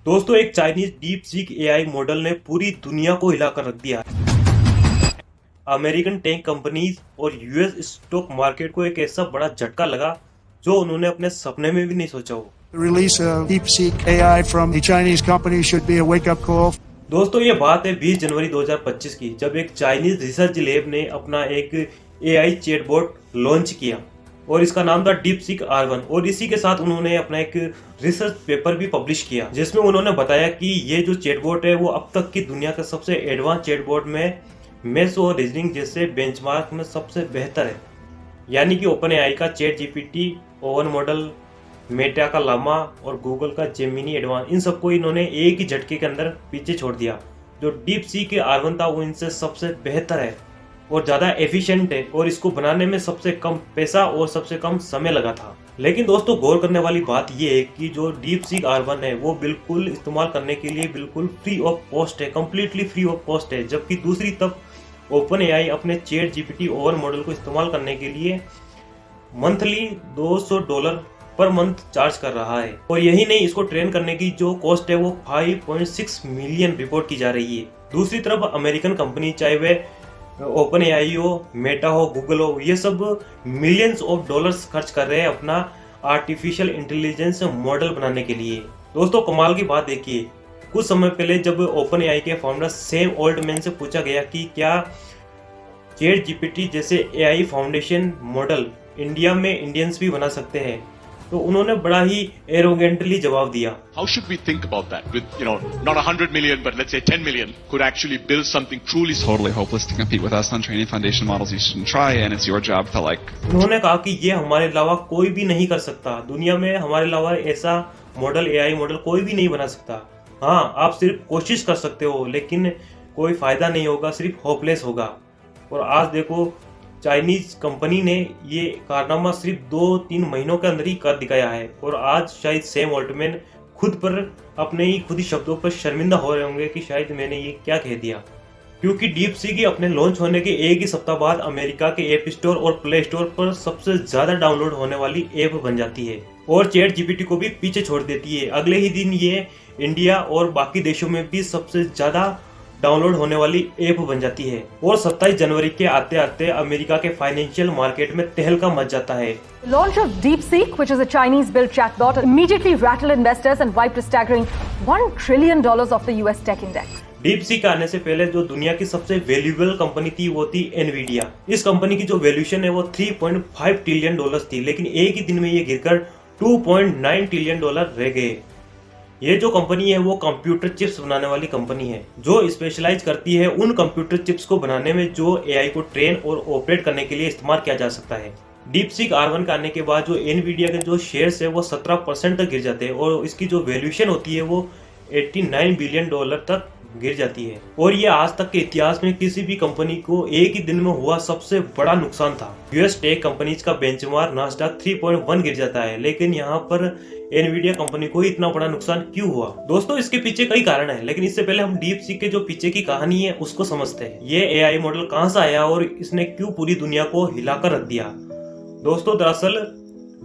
दोस्तों एक Chinese deep seek AI model ने पूरी दुनिया को हिलाकर रख दिया। अमेरिकन टेक कंपनीज और यूएस स्टॉक मार्केट को एक ऐसा बड़ा झटका लगा जो उन्होंने अपने सपने में भी नहीं सोचा हो। The release of DeepSeek AI from a Chinese company should be a wake-up call. दोस्तों ये बात है 20 जनवरी 2025 की, जब एक चाइनीज रिसर्च लैब ने अपना एक एआई चैटबॉट लॉन्च किया और इसका नाम था DeepSeek R1 और इसी के साथ उन्होंने अपना एक रिसर्च पेपर भी पब्लिश किया जिसमें उन्होंने बताया कि ये जो चैटबॉट है वो अब तक की दुनिया का सबसे एडवांस चैटबॉट में मैथ्स और रीजनिंग जैसे बेंचमार्क में सबसे बेहतर है। यानी कि ओपन एआई का chat GPT, oven model, Meta का लामा और गूगल का जेमिनी एडवांस, इन सबको इन्होंने एक ही झटके के अंदर पीछे छोड़ दिया। जो DeepSeek के R1 था वो इनसे सबसे बेहतर है और ज़्यादा एफिशिएंट है और इसको बनाने में सबसे कम पैसा और सबसे कम समय लगा था। लेकिन दोस्तों गौर करने वाली बात यह है कि जो DeepSeek R1 है वो बिल्कुल इस्तेमाल करने के लिए बिल्कुल फ्री ऑफ कॉस्ट है, कम्प्लीटली फ्री ऑफ कॉस्ट है, जबकि दूसरी तरफ ओपन एआई अपने चैट जीपीटी ओवन मॉडल को इस्तेमाल करने के लिए मंथली $200 पर मंथ चार्ज कर रहा है। और यही नहीं, इसको ट्रेन करने की जो कॉस्ट है वो 5.6 मिलियन रिपोर्ट की जा रही है। दूसरी तरफ अमेरिकन कंपनी, चाहे वह ओपन एआई हो, मेटा हो, गूगल हो, ये सब मिलियंस ऑफ डॉलर्स खर्च कर रहे हैं अपना आर्टिफिशियल इंटेलिजेंस मॉडल बनाने के लिए। दोस्तों कमाल की बात देखिए, कुछ समय पहले जब ओपन एआई के फाउंडर सैम ऑल्टमैन से पूछा गया कि क्या चैट जीपीटी जैसे एआई फाउंडेशन मॉडल इंडिया में इंडियंस भी बना सकते हैं, तो उन्होंने बड़ा ही एरोगेंटली जवाब दिया। How should we think about that? With not 100 million, but let's say 10 million could actually build something truly totally hopeless to compete with us on training foundation models. You shouldn't try, and it's your job to like. उन्होंने कहा कि ये हमारे अलावा कोई भी नहीं कर सकता, दुनिया में हमारे अलावा ऐसा मॉडल, एआई मॉडल कोई भी नहीं बना सकता। हाँ, आप सिर्फ कोशिश कर सकते हो लेकिन कोई फायदा नहीं होगा, सिर्फ होपलेस होगा। और आज देखो चाइनीज कंपनी ने ये कारनामा सिर्फ 2-3 महीनों के अंदर ही कर दिखाया है और आज शायद सैम ऑल्टमैन खुद ही शब्दों पर शर्मिंदा हो रहे होंगे कि शायद मैंने ये क्या कह दिया, क्योंकि DeepSeek अपने लॉन्च होने के एक ही सप्ताह बाद अमेरिका के ऐप स्टोर और प्ले स्टोर पर सबसे ज्यादा डाउनलोड होने वाली ऐप बन जाती है और चैट जीपीटी को भी पीछे छोड़ देती है। अगले ही दिन ये इंडिया और बाकी देशों में भी सबसे ज्यादा डाउनलोड होने वाली ऐप बन जाती है और 27 जनवरी के आते आते अमेरिका के फाइनेंशियल मार्केट में तहलका मच जाता है। The launch of DeepSeek, which is a Chinese-built chatbot, immediately rattled investors and wiped a staggering $1 trillion off the US tech index. DeepSeek आने से पहले जो दुनिया की सबसे वैल्यूएबल कंपनी थी वो थी एनवीडिया। इस कंपनी की जो वैल्यूएशन है वो $3.5 ट्रिलियन थी, लेकिन एक ही दिन में ये गिरकर $2.9 ट्रिलियन रह गए। ये जो कंपनी है वो कंप्यूटर चिप्स बनाने वाली कंपनी है जो स्पेशलाइज करती है उन कंप्यूटर चिप्स को बनाने में जो एआई को ट्रेन और ऑपरेट करने के लिए इस्तेमाल किया जा सकता है। DeepSeek R1 का आने के बाद जो एनवीडिया के जो शेयर्स है वो 17% तक गिर जाते हैं और इसकी जो वैल्यूएशन होती है वो $89 बिलियन तक गिर जाती है और ये आज तक के इतिहास में किसी भी कंपनी को एक ही दिन में हुआ सबसे बड़ा नुकसान था। यूएस टेक कंपनीज का बेंचमार्क नास्डैक 3.1 गिर जाता है, लेकिन यहाँ पर एनवीडिया कंपनी को इतना बड़ा नुकसान क्यों हुआ? दोस्तों इसके पीछे कई कारण है, लेकिन इससे पहले हम DeepSeek के जो पीछे की कहानी है उसको समझते हैं। ये एआई मॉडल कहाँ से आया और इसने क्यों पूरी दुनिया को हिलाकर रख दिया? दोस्तों दरअसल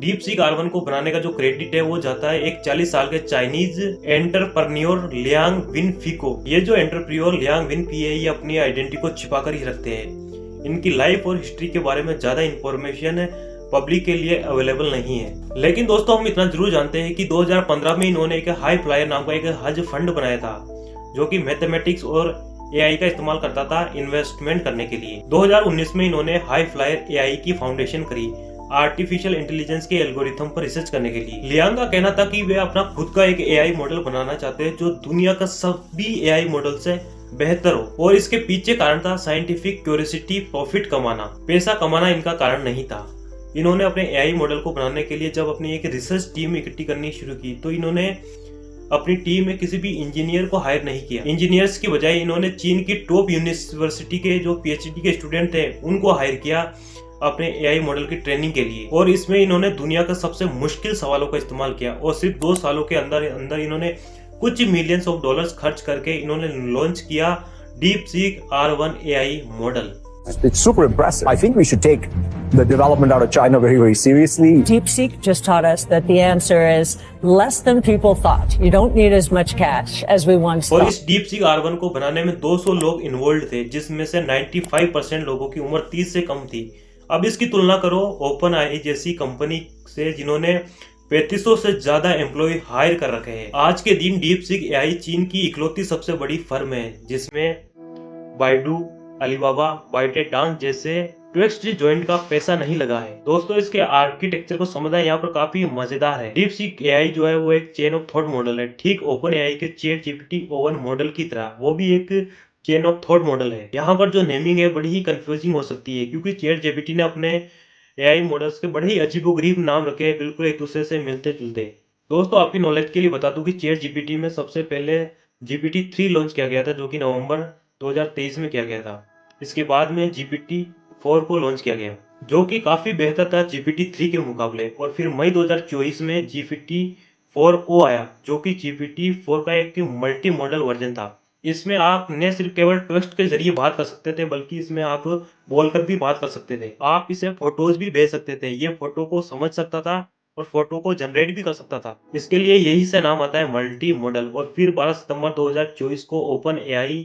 DeepSeek R1 को बनाने का जो क्रेडिट है वो जाता है एक 40 साल के चाइनीज एंटरप्रेन्योर लियांग विनफी को। ये जो एंटरप्रेन्योर लियांग विनफी है ये अपनी आइडेंटिटी को छिपा कर ही रखते हैं। इनकी लाइफ और हिस्ट्री के बारे में ज्यादा इंफॉर्मेशन पब्लिक के लिए अवेलेबल नहीं है। लेकिन दोस्तों हम इतना जरूर जानते हैं कि 2015 में इन्होंने एक हाई फ्लायर नाम का एक हज फंड बनाया था जो कि मैथमेटिक्स और एआई का इस्तेमाल करता था इन्वेस्टमेंट करने के लिए। 2019 में इन्होंने हाई फ्लायर एआई की फाउंडेशन करी आर्टिफिशियल इंटेलिजेंस के एल्गोरिथम पर रिसर्च करने के लिए। लियांग का कहना था कि वे अपना खुद का एक एआई मॉडल बनाना चाहते हैं जो दुनिया का सभी एआई मॉडल से बेहतर हो और इसके पीछे कारण था साइंटिफिक क्यूरियोसिटी, प्रॉफिट कमाना। पैसा कमाना इनका कारण नहीं था। इन्होंने अपने एआई मॉडल को बनाने के लिए जब अपनी एक रिसर्च टीम इकट्ठी करनी शुरू की तो इन्होंने अपनी टीम में किसी भी इंजीनियर को हायर नहीं किया। इंजीनियर्स की बजाय इन्होंने चीन की टॉप यूनिवर्सिटी के जो पीएचडी के स्टूडेंट थे उनको हायर किया अपने एआई मॉडल की ट्रेनिंग के लिए और इसमें इन्होंने दुनिया का सबसे मुश्किल सवालों का इस्तेमाल किया और सिर्फ 2 सालों के अंदर इन्होंने कुछ मिलियंस ऑफ डॉलर्स खर्च करके इन्होंने लॉन्च किया DeepSeek R1 AI model. It's super impressive. I think we should take the development out of China very, very seriously. DeepSeek just taught us that the answer is less than people thought. You don't need as much cash as we once और thought. इस DeepSeek R1 को बनाने में 200 लोग involve थे, जिसमें से 95% लोगों की उम्र 30 से कम थी। अब इसकी तुलना करो OpenAI जैसी कंपनी से, जिन्होंने 3500 से ज्यादा एम्प्लॉय हायर कर रखे हैं। आज के दिन DeepSeek AI चीन की इकलौती सबसे बड़ी फर्म है, जिसमें बाइडू, अलीबाबा, बाइटेडांस जैसे ट्विस्ट जॉइंट का पैसा नहीं लगा है। दोस्तों, इसके आर्किटेक्चर को समझना यहाँ पर काफी मजेदार है। DeepSeek AI जो है वो एक चेन ऑफ थॉट मॉडल है, ठीक OpenAI के ChatGPT O1 मॉडल की तरह। वो भी एक चेन ऑफ थॉट मॉडल है। यहाँ पर जो नेमिंग है बड़ी ही कंफ्यूजिंग हो सकती है, क्योंकि ChatGPT ने अपने AI मॉडल्स के बड़े ही अजीबोगरीब नाम रखे हैं, बिल्कुल एक दूसरे से मिलते जुलते। दोस्तों, आपकी नॉलेज के लिए बता दूं कि ChatGPT में सबसे पहले GPT-3 लॉन्च किया गया था, जो कि नवंबर 2023 में किया गया था। इसके बाद में GPT-4 को लॉन्च किया गया, जो कि काफी बेहतर था GPT-3 के मुकाबले। और फिर मई 2024 में GPT-4o आया, जो कि GPT-4 का एक मल्टी मॉडल वर्जन था। इसमें आप न सिर्फ केवल टेक्स्ट के जरिए बात कर सकते थे, बल्कि इसमें आप बोलकर भी बात कर सकते थे। आप इसे फोटोज भी भेज सकते थे, ये फोटो को समझ सकता था और फोटो को जनरेट भी कर सकता था। इसके लिए यही से नाम आता है मल्टी मॉडल। और फिर 12 सितंबर 2024 को OpenAI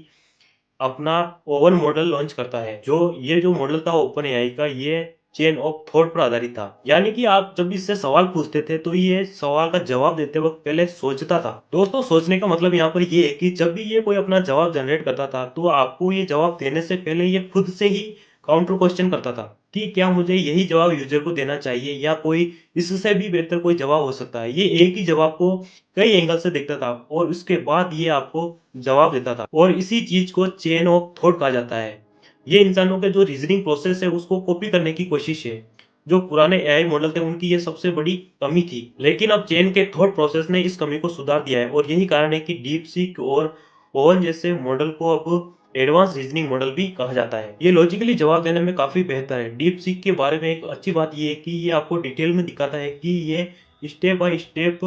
अपना O1 मॉडल लॉन्च करता है। जो मॉडल था OpenAI का, ये चेन ऑफ थॉट पर आधारित था। यानी कि आप जब इससे सवाल पूछते थे तो ये सवाल का जवाब देते वक्त पहले सोचता था। दोस्तों, सोचने का मतलब यहाँ पर ये है कि जब भी ये कोई अपना जवाब जनरेट करता था, तो आपको ये जवाब देने से पहले ये खुद से ही काउंटर क्वेश्चन करता था कि क्या मुझे यही जवाब यूजर को देना चाहिए, या कोई इससे भी बेहतर कोई जवाब हो सकता है। ये एक ही जवाब को कई एंगल से देखता था और उसके बाद ये आपको जवाब देता था। और इसी चीज को चेन ऑफ थॉट कहा जाता है। ये इंसानों के जो रीजनिंग प्रोसेस है उसको कॉपी करने की कोशिश है। जो पुराने AI मॉडल थे उनकी ये सबसे बड़ी कमी थी, लेकिन अब चेन के थॉट प्रोसेस ने इस कमी को सुधार दिया है। और यही कारण है कि DeepSeek और O1 जैसे मॉडल को अब एडवांस रीजनिंग मॉडल भी कहा जाता है। ये लॉजिकली जवाब देने में काफी बेहतर है। DeepSeek के बारे में एक अच्छी बात ये है कि ये आपको डिटेल में दिखाता है कि ये स्टेप बाय स्टेप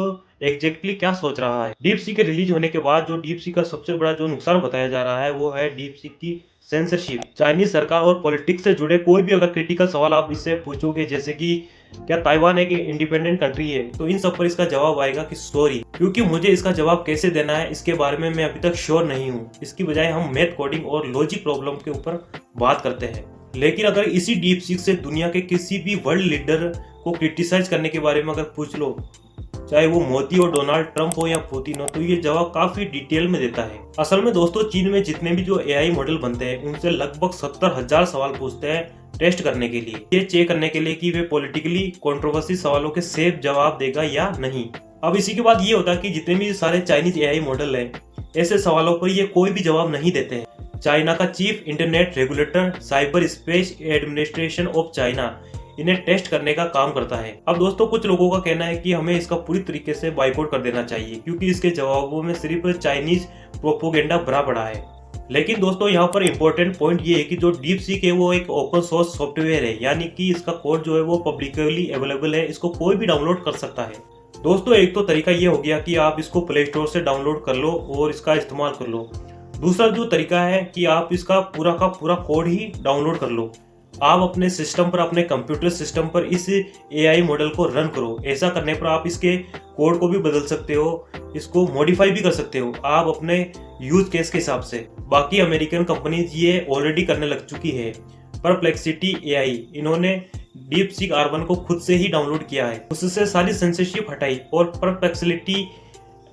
एग्जैक्टली क्या सोच रहा है। DeepSeek के रिलीज होने के बाद जो DeepSeek का सबसे बड़ा जो नुकसान बताया जा रहा है, वो है DeepSeek की सेंसरशिप। चाइनीज सरकार और पॉलिटिक्स से जुड़े कोई भी अगर क्रिटिकल सवाल आप इससे पूछोगे, जैसे कि क्या ताइवान एक इंडिपेंडेंट कंट्री है, तो इन सब पर इसका जवाब आएगा कि सॉरी, क्योंकि मुझे इसका जवाब कैसे देना है इसके बारे में मैं अभी तक श्योर नहीं हूँ। इसकी बजाय हम मैथ, कोडिंग और लॉजिक प्रॉब्लम के ऊपर बात करते हैं। लेकिन अगर इसी DeepSeek से दुनिया के किसी भी वर्ल्ड लीडर को क्रिटिसाइज करने के बारे में अगर पूछ लो, चाहे वो मोदी और डोनाल्ड ट्रंप हो या पुतिन हो, तो ये जवाब काफी डिटेल में देता है। असल में दोस्तों, चीन में जितने भी जो AI मॉडल बनते हैं उनसे लगभग 70,000 सवाल पूछते हैं टेस्ट करने के लिए, ये चेक करने के लिए कि वे पॉलिटिकली कंट्रोवर्सी सवालों के सेफ जवाब देगा या नहीं। अब इसी के बाद ये होता है कि जितने भी सारे चाइनीज AI मॉडल है, ऐसे सवालों पर ये कोई भी जवाब नहीं देते हैं। चाइना का chief internet regulator cyber space administration of China इन्हें टेस्ट करने का काम करता है। अब दोस्तों, कुछ लोगों का कहना है कि हमें इसका पूरी तरीके से बाइकआउट कर देना चाहिए, क्योंकि इसके जवाबों में सिर्फ चाइनीज प्रोपोगेंडा भरा पड़ा है। लेकिन दोस्तों, यहाँ पर इंपॉर्टेंट पॉइंट ये है कि जो DeepSeek है वो एक ओपन सोर्स सॉफ्टवेयर है, यानी कि इसका कोड जो है वो पब्लिकली अवेलेबल है, इसको कोई भी डाउनलोड कर सकता है। दोस्तों, एक तो तरीका ये हो गया कि आप इसको प्ले स्टोर से डाउनलोड कर लो और इसका इस्तेमाल कर लो। दूसरा जो तरीका है कि आप इसका पूरा का पूरा कोड ही डाउनलोड कर लो। आप अपने सिस्टम पर, अपने कंप्यूटर सिस्टम पर इस AI मॉडल को रन करो। ऐसा करने पर आप इसके कोड को भी बदल सकते हो, इसको मॉडिफाई भी कर सकते हो आप अपने यूज केस के हिसाब से। बाकी अमेरिकन कंपनीज ये ऑलरेडी करने लग चुकी है। परप्लेक्सिटी AI, इन्होंने DeepSeek R1 को खुद से ही डाउनलोड किया है, उससे सारी सेंसरशिप हटाई और परप्लेक्सिटी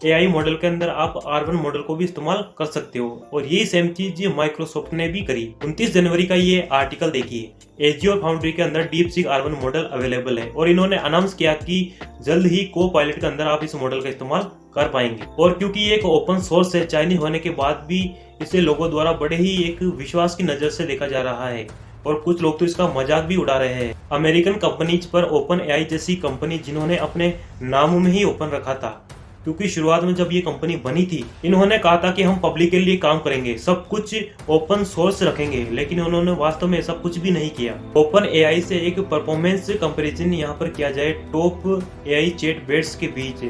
AI मॉडल के अंदर आप R1 मॉडल को भी इस्तेमाल कर सकते हो। और यही सेम चीज माइक्रोसॉफ्ट ने भी करी। 29 जनवरी का ये आर्टिकल देखिए। Azure फाउंड्री के अंदर DeepSeek R1 मॉडल अवेलेबल है और इन्होंने अनाउंस किया कि जल्द ही Co-Pilot के अंदर आप इस मॉडल का इस्तेमाल कर पाएंगे। और क्योंकि ये एक ओपन सोर्स है, चाइनीज होने के बाद भी इसे लोगों द्वारा बड़े ही एक विश्वास की नजर से देखा जा रहा है और कुछ लोग तो इसका मजाक भी उड़ा रहे हैं। अमेरिकन कंपनीज पर OpenAI जैसी कंपनी, जिन्होंने अपने नामों में ही ओपन रखा था, क्योंकि शुरुआत में जब ये कंपनी बनी थी, इन्होंने कहा था कि हम पब्लिक के लिए काम करेंगे, सब कुछ ओपन सोर्स रखेंगे, लेकिन उन्होंने वास्तव में ऐसा कुछ भी नहीं किया। OpenAI से एक परफॉर्मेंस कंपैरिजन यहाँ पर किया जाए टॉप AI चैट बेट्स के बीच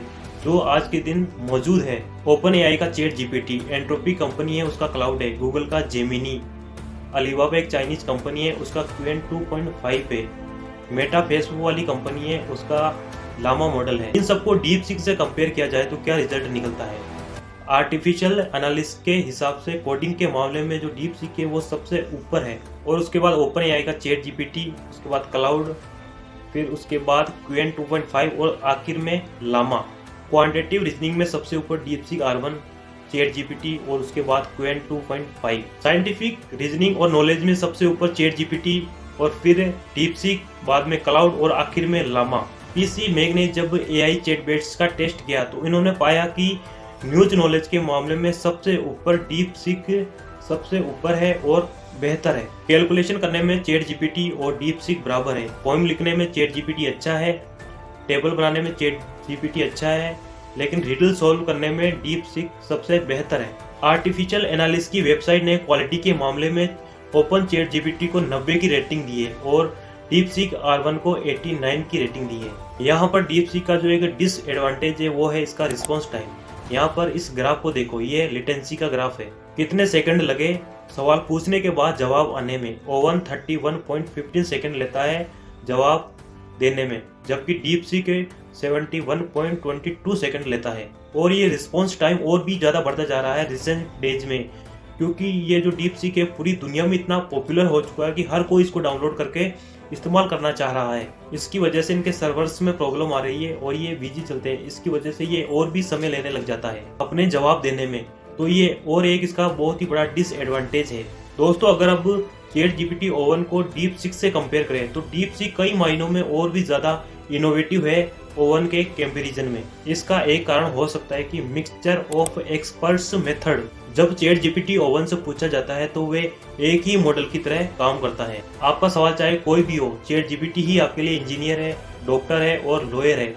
जो आज के दिन मौजूद है। OpenAI का ChatGPT, एंट्रोपी कंपनी है उसका क्लाउड है, गूगल का जेमिनी, अलीबाबा एक चाइनीज कंपनी है, उसका क्यूएन 2.5 है। मेटा फेसबुक वाली कंपनी है, उसका लामा मॉडल है। इन सबको डीप सीक से कंपेयर किया जाए तो क्या रिजल्ट निकलता है? आर्टिफिशियल एनालिस्ट के हिसाब से कोडिंग के मामले में जो डीप सीक है वो सबसे ऊपर है, और उसके बाद ओपन एआई का चैट जीपीटी, उसके बाद क्लाउड, फिर उसके बाद क्यूएन 2.5 और आखिर में लामा। क्वांटिटेटिव रीजनिंग में सबसे ऊपर deep seek R1, chat GPT और उसके बाद क्यूएन 2.5। साइंटिफिक रीजनिंग और नॉलेज में सबसे ऊपर चैट जीपीटी और फिर डीप सीक, बाद में क्लाउड और आखिर में लामा। पीसी मैग ने जब एआई चैटबॉट्स का टेस्ट किया तो इन्होंने पाया कि न्यूज नॉलेज के मामले में सबसे ऊपर डीप सीक सबसे ऊपर है और बेहतर है। कैलकुलेशन करने में चैट जीपीटी और डीप सीक बराबर है। पोएम लिखने में चैट जीपीटी अच्छा है, टेबल बनाने में चैट जीपीटी अच्छा है, लेकिन रिडल सॉल्व करने में डीप सीक सबसे बेहतर है। आर्टिफिशियल एनालिस्ट की वेबसाइट ने क्वालिटी के मामले में ओपन चैट जीपीटी को 90 की रेटिंग दी है और डीप सीक R1 को 89 की रेटिंग दी है। यहाँ पर डीप सीक का जो एक डिसएडवांटेज है वो है इसका रिस्पॉन्स टाइम। यहाँ पर इस ग्राफ को देखो, ये लेटेंसी का ग्राफ है, कितने सेकंड लगे सवाल पूछने के बाद जवाब आने में। ओवन 31.15 सेकंड लेता है जवाब देने में, जबकि डीप सीक 71.22 सेकंड लेता है। और ये रिस्पॉन्स टाइम और भी ज़्यादा बढ़ता जा रहा है रिसेंट डेज में, क्योंकि ये जो डीप सीक है पूरी दुनिया में इतना पॉपुलर हो चुका है कि हर कोई इसको डाउनलोड करके इस्तेमाल करना चाह रहा है। इसकी वजह से इनके सर्वर्स में प्रॉब्लम आ रही है और ये बिजी चलते हैं। इसकी वजह से ये और भी समय लेने लग जाता है अपने जवाब देने में, तो ये और एक इसका बहुत ही बड़ा डिसएडवांटेज है। दोस्तों, अगर अब चैट जीपीटी ओवन को डीप सीक से कंपेयर करें तो डीप सीक कई मायनों में और भी ज्यादा इनोवेटिव है ओवन के कंपैरिजन में। इसका एक कारण हो सकता है कि मिक्सचर ऑफ एक्सपर्ट्स मेथड। जब चैट जीपीटी ओवन से पूछा जाता है तो वे एक ही मॉडल की तरह काम करता है। आपका सवाल चाहे कोई भी हो, चैट जीपीटी ही आपके लिए इंजीनियर है, डॉक्टर है और लॉयर है,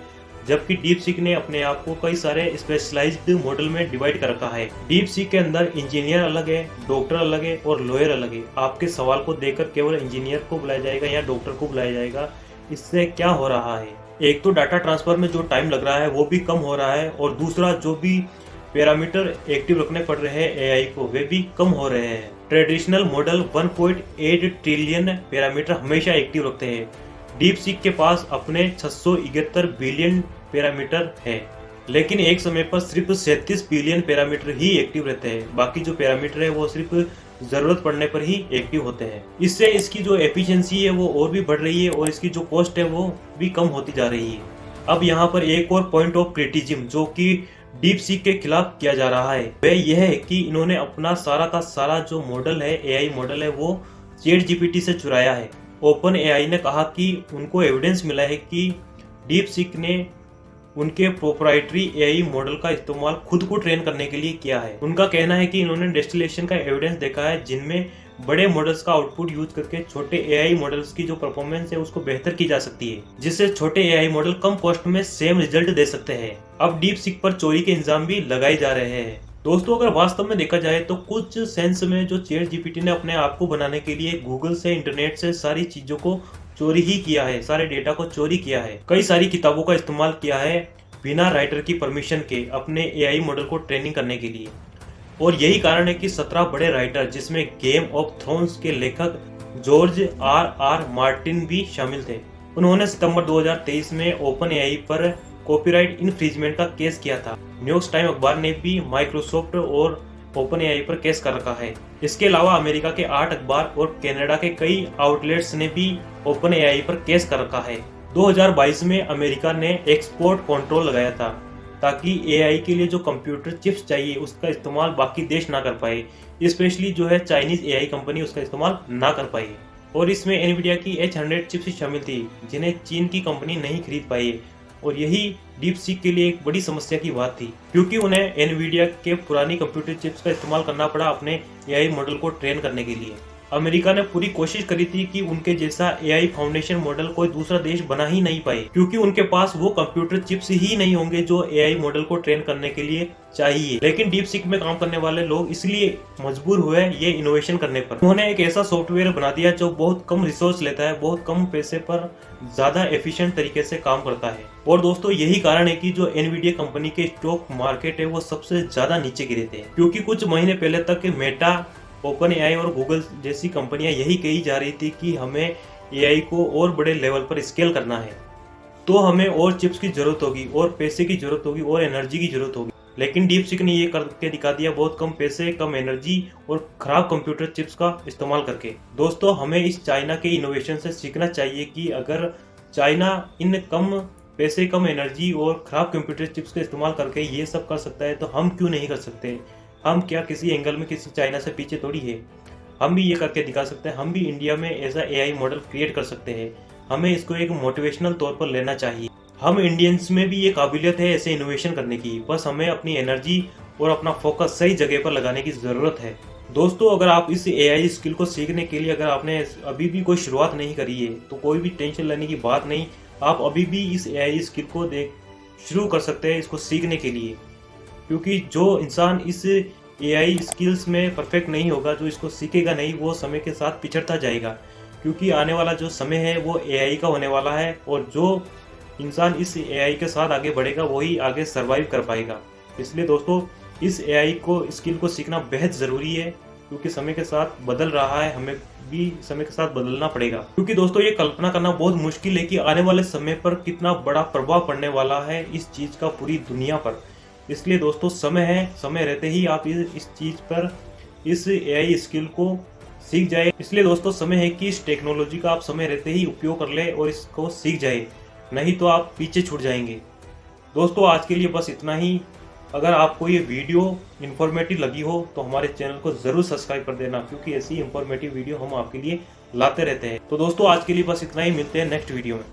जबकि डीप सीक ने अपने आप को कई सारे स्पेशलाइज्ड मॉडल में डिवाइड कर रखा है। डीप सीक के अंदर इंजीनियर अलग है, डॉक्टर अलग है और लॉयर अलग है। आपके सवाल को देखकर केवल इंजीनियर को बुलाया जाएगा या डॉक्टर को बुलाया जाएगा। इससे क्या हो रहा है? एक तो डाटा ट्रांसफर में जो टाइम लग रहा है वो भी कम हो रहा है, और दूसरा जो भी पैरामीटर एक्टिव रखने पड़ रहे हैं एआई को वे भी कम हो रहे हैं। ट्रेडिशनल मॉडल 1.8 ट्रिलियन पैरामीटर हमेशा एक्टिव रखते हैं। डीप सीक के पास अपने 671 बिलियन पैरामीटर है, लेकिन एक समय पर सिर्फ 37 बिलियन पैरामीटर ही एक्टिव रहते हैं। बाकी जो पैरामीटर है वो सिर्फ जरूरत पड़ने पर ही एक्टिव होते हैं। इससे इसकी जो एफिशिएंसी है वो और भी बढ़ रही है और इसकी जो कॉस्ट है वो भी कम होती जा रही है। अब यहाँ पर एक और पॉइंट ऑफ क्रिटिसिज्म जो कि डीप सीक के खिलाफ किया जा रहा है वह यह है कि इन्होंने अपना सारा का सारा जो मॉडल है, एआई मॉडल है, वो चैट जीपीटी से चुराया है। ओपन एआई ने कहा कि उनको एविडेंस मिला है कि डीप सीक ने उनके प्रोप्राइटरी एआई मॉडल का इस्तेमाल खुद को ट्रेन करने के लिए किया है। उनका कहना है कि इन्होंने डिस्टिलेशन का एविडेंस देखा है जिनमें बड़े मॉडल्स का आउटपुट यूज करके छोटे एआई मॉडल्स की जो परफॉर्मेंस है उसको बेहतर की जा सकती है, जिससे छोटे एआई मॉडल कम कॉस्ट में सेम रिजल्ट दे सकते हैं। अब डीप सीक पर चोरी के इंजाम भी लगाए जा रहे हैं। दोस्तों, अगर वास्तव में देखा जाए तो कुछ सेंस में जो चैट जीपीटी ने अपने आप को बनाने के लिए गूगल से, इंटरनेट से सारी चीजों को चोरी ही किया है, सारे डेटा को चोरी किया है। कई सारी किताबों का इस्तेमाल किया है बिना राइटर की परमिशन के अपने एआई मॉडल को ट्रेनिंग करने के लिए। और यही कारण है कि 17 बड़े राइटर, जिसमें गेम ऑफ थ्रोन्स के लेखक जॉर्ज R.R. मार्टिन भी शामिल थे, उन्होंने सितंबर 2023 में ओपन एआई पर कॉपीराइट इन्फ्रिंजमेंट का केस किया था। न्यूयॉर्क टाइम अखबार ने भी माइक्रोसॉफ्ट और ओपन एआई पर केस कर रखा है। इसके अलावा अमेरिका के 8 अखबार और कनाडा के कई आउटलेट्स ने भी ओपन एआई पर केस कर रखा है। 2022 में अमेरिका ने एक्सपोर्ट कंट्रोल लगाया था ताकि एआई के लिए जो कंप्यूटर चिप्स चाहिए उसका इस्तेमाल बाकी देश ना कर पाए, स्पेशली जो है चाइनीज एआई कंपनी उसका इस्तेमाल ना कर पाई। और इसमें एनवीडिया की H100 चिप्स शामिल थी जिन्हें चीन की कंपनी नहीं खरीद पाई, और यही डीप सीक के लिए एक बड़ी समस्या की बात थी, क्योंकि उन्हें एनवीडिया के पुरानी कंप्यूटर चिप्स का इस्तेमाल करना पड़ा अपने एआई मॉडल को ट्रेन करने के लिए। अमेरिका ने पूरी कोशिश करी थी कि उनके जैसा एआई फाउंडेशन मॉडल कोई दूसरा देश बना ही नहीं पाए, क्योंकि उनके पास वो कंप्यूटर चिप्स ही नहीं होंगे जो एआई मॉडल को ट्रेन करने के लिए चाहिए। लेकिन डीप सीक में काम करने वाले लोग इसलिए मजबूर हुए ये इनोवेशन करने पर। उन्होंने एक ऐसा सॉफ्टवेयर बना दिया जो बहुत कम रिसोर्स लेता है, बहुत कम पैसे पर ज्यादा एफिशिएंट तरीके से काम करता है। और दोस्तों, यही कारण है कि जो एनवीडिया कंपनी के स्टॉक मार्केट है वो सबसे ज्यादा नीचे गिरे थे, क्योंकि कुछ महीने पहले तक मेटा ओपन एआई और गूगल जैसी कंपनियां यही कही जा रही थी कि हमें एआई को और बड़े लेवल पर स्केल करना है, तो हमें और चिप्स की जरूरत होगी, और पैसे की जरूरत होगी, और एनर्जी की जरूरत होगी। लेकिन डीपसीक ने ये करके दिखा दिया, बहुत कम पैसे, कम एनर्जी और खराब कंप्यूटर चिप्स का इस्तेमाल करके। दोस्तों, हमें इस चाइना के इनोवेशन से सीखना चाहिए कि अगर चाइना इन कम पैसे, कम एनर्जी और खराब कंप्यूटर चिप्स का इस्तेमाल करके ये सब कर सकता है, तो हम क्यों नहीं कर सकते। हम क्या किसी एंगल में किसी चाइना से पीछे थोड़ी है, हम भी ये करके दिखा सकते हैं। हम भी इंडिया में ऐसा एआई मॉडल क्रिएट कर सकते हैं। हमें इसको एक मोटिवेशनल तौर पर लेना चाहिए। हम इंडियंस में भी ये काबिलियत है ऐसे इनोवेशन करने की, बस हमें अपनी एनर्जी और अपना फोकस सही जगह पर लगाने की ज़रूरत है। दोस्तों, अगर आप इस एआई स्किल को सीखने के लिए अगर आपने अभी भी कोई शुरुआत नहीं करी है, तो कोई भी टेंशन लेने की बात नहीं। आप अभी भी इस एआई स्किल को शुरू कर सकते हैं इसको सीखने के लिए, क्योंकि जो इंसान इस एआई स्किल्स में परफेक्ट नहीं होगा, जो इसको सीखेगा नहीं, वो समय के साथ पिछड़ता जाएगा, क्योंकि आने वाला जो समय है वो एआई का होने वाला है, और जो इंसान इस एआई के साथ आगे बढ़ेगा वही आगे सरवाइव कर पाएगा। इसलिए दोस्तों, इस एआई को स्किल को सीखना बेहद ज़रूरी है, क्योंकि समय के साथ बदल रहा है, हमें भी समय के साथ बदलना पड़ेगा। क्योंकि दोस्तों, ये कल्पना करना बहुत मुश्किल है कि आने वाले समय पर कितना बड़ा प्रभाव पड़ने वाला है इस चीज़ का पूरी दुनिया पर। इसलिए दोस्तों, समय है, समय रहते ही आप इस चीज़ पर, इस एआई स्किल को सीख जाए। इसलिए दोस्तों, समय है कि इस टेक्नोलॉजी का आप समय रहते ही उपयोग कर ले और इसको सीख जाए, नहीं तो आप पीछे छूट जाएंगे। दोस्तों, आज के लिए बस इतना ही। अगर आपको ये वीडियो इन्फॉर्मेटिव लगी हो तो हमारे चैनल को ज़रूर सब्सक्राइब कर देना, क्योंकि ऐसी इन्फॉर्मेटिव वीडियो हम आपके लिए लाते रहते हैं। तो दोस्तों, आज के लिए बस इतना ही। मिलते हैं नेक्स्ट वीडियो में।